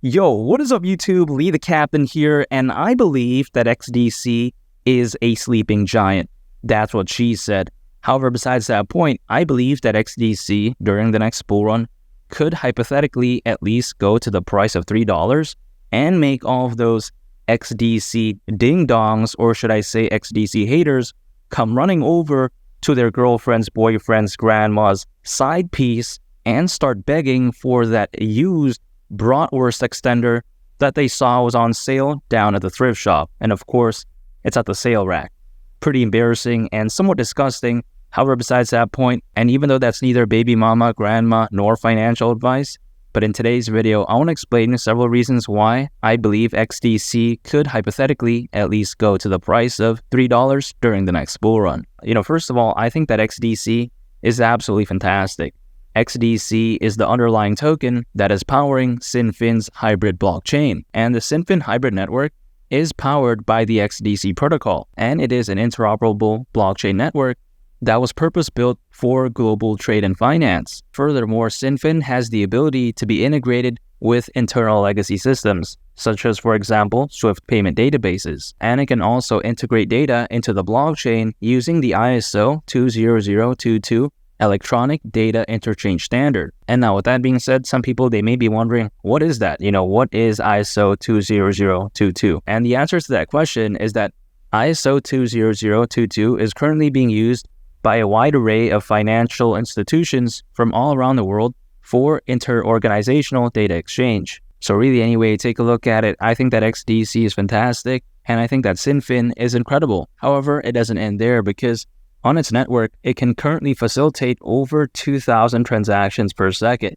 Yo, what is up YouTube? Lee the Captain here, and I believe that XDC is a sleeping giant. That's what she said. However, besides that point, I believe that XDC during the next bull run could hypothetically at least go to the price of $3 and make all of those XDC ding-dongs, or should I say XDC haters, come running over to their girlfriends, boyfriends, grandmas, side piece and start begging for that used bratwurst extender that they saw was on sale down at the thrift shop. And of course, it's at the sale rack. Pretty embarrassing and somewhat disgusting. However, besides that point, and even though that's neither baby mama, grandma, nor financial advice, but in today's video, I want to explain several reasons why I believe XDC could hypothetically at least go to the price of $3 during the next bull run. First of all, I think that XDC is absolutely fantastic. XDC is the underlying token that is powering XinFin's hybrid blockchain, and the XinFin hybrid network is powered by the XDC protocol, and it is an interoperable blockchain network that was purpose-built for global trade and finance. Furthermore, XinFin has the ability to be integrated with internal legacy systems, such as, for example, Swift payment databases, and it can also integrate data into the blockchain using the ISO 20022 Electronic Data Interchange Standard. And now with that being said, some people, they may be wondering, what is that? What is ISO 20022? And the answer to that question is that ISO 20022 is currently being used by a wide array of financial institutions from all around the world for inter-organizational data exchange. So really, anyway, take a look at it. I think that XDC is fantastic, and I think that XinFin is incredible. However, it doesn't end there, because on its network, it can currently facilitate over 2,000 transactions per second,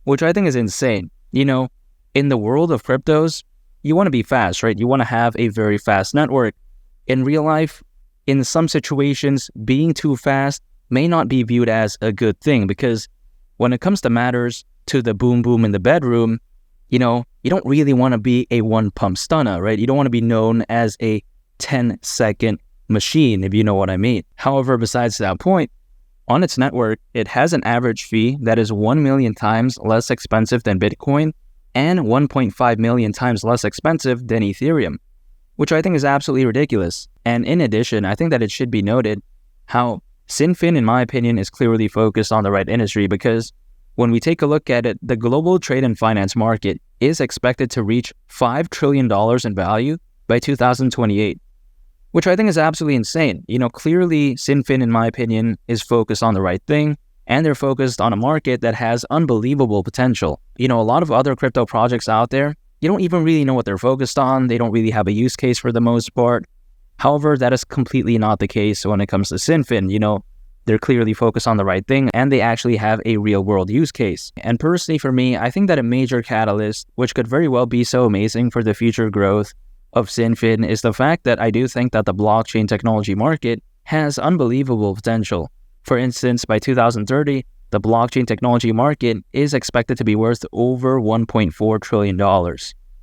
which I think is insane. In the world of cryptos, you want to be fast, right? You want to have a very fast network. In real life, in some situations, being too fast may not be viewed as a good thing, because when it comes to matters to the boom boom in the bedroom, you don't really want to be a one-pump stunner, right? You don't want to be known as a 10-second machine, if you know what I mean. However, besides that point, on its network, it has an average fee that is 1 million times less expensive than Bitcoin and 1.5 million times less expensive than Ethereum, which I think is absolutely ridiculous. And in addition, I think that it should be noted how XinFin, in my opinion, is clearly focused on the right industry, because when we take a look at it, the global trade and finance market is expected to reach $5 trillion in value by 2028. Which I think is absolutely insane. Clearly XinFin, in my opinion, is focused on the right thing, and they're focused on a market that has unbelievable potential. A lot of other crypto projects out there, you don't even really know what they're focused on. They don't really have a use case for the most part. However, that is completely not the case when it comes to XinFin. They're clearly focused on the right thing, and they actually have a real-world use case. And personally, for me, I think that a major catalyst, which could very well be so amazing for the future growth of XinFin, is the fact that I do think that the blockchain technology market has unbelievable potential. For instance, by 2030, the blockchain technology market is expected to be worth over $1.4 trillion,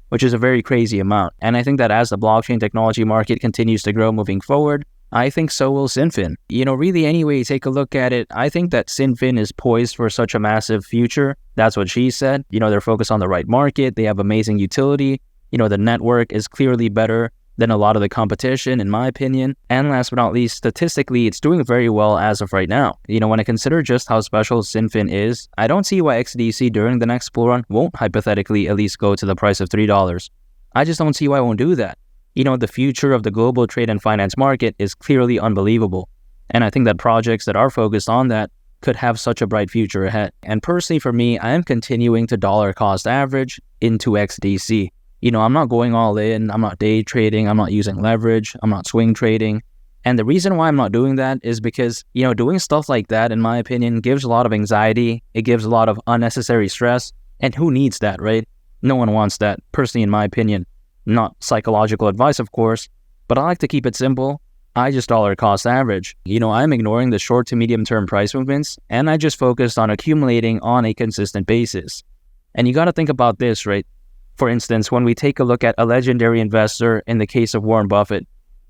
which is a very crazy amount. And I think that as the blockchain technology market continues to grow moving forward, I think so will XinFin. Really, anyway, take a look at it. I think that XinFin is poised for such a massive future. That's what she said. They're focused on the right market. They have amazing utility. The network is clearly better than a lot of the competition, in my opinion. And last but not least, statistically, it's doing very well as of right now. When I consider just how special XinFin is, I don't see why XDC during the next bull run won't hypothetically at least go to the price of $3. I just don't see why it won't do that. The future of the global trade and finance market is clearly unbelievable. And I think that projects that are focused on that could have such a bright future ahead. And personally, for me, I am continuing to dollar cost average into XDC. I'm not going all in, I'm not day trading, I'm not using leverage, I'm not swing trading. And the reason why I'm not doing that is because, doing stuff like that, in my opinion, gives a lot of anxiety, it gives a lot of unnecessary stress, and who needs that, right? No one wants that, personally, in my opinion. Not psychological advice, of course, but I like to keep it simple. I just dollar cost average. I'm ignoring the short to medium term price movements, and I just focused on accumulating on a consistent basis. And you got to think about this, right? For instance, when we take a look at a legendary investor in the case of Warren Buffett,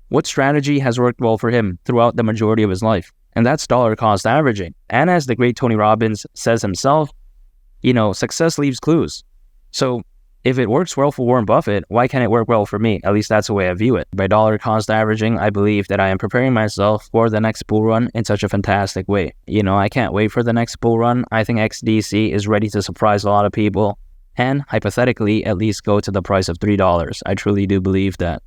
what strategy has worked well for him throughout the majority of his life? And that's dollar cost averaging. And as the great Tony Robbins says himself, success leaves clues. So if it works well for Warren Buffett, why can't it work well for me? At least that's the way I view it. By dollar cost averaging, I believe that I am preparing myself for the next bull run in such a fantastic way. I can't wait for the next bull run. I think XDC is ready to surprise a lot of people and hypothetically at least go to the price of $3. I truly do believe that.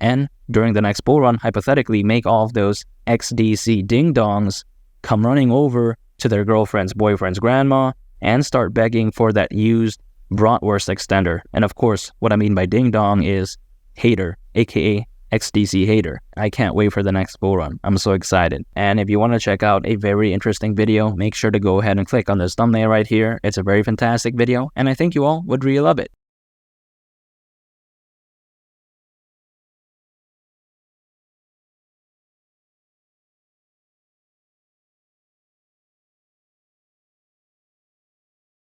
And during the next bull run, hypothetically make all of those XDC ding-dongs come running over to their girlfriend's boyfriend's grandma and start begging for that used bratwurst extender. And of course, what I mean by ding-dong is hater, aka XDC hater. I can't wait for the next bull run. I'm so excited. And if you want to check out a very interesting video, make sure to go ahead and click on this thumbnail right here. It's a very fantastic video, and I think you all would really love it.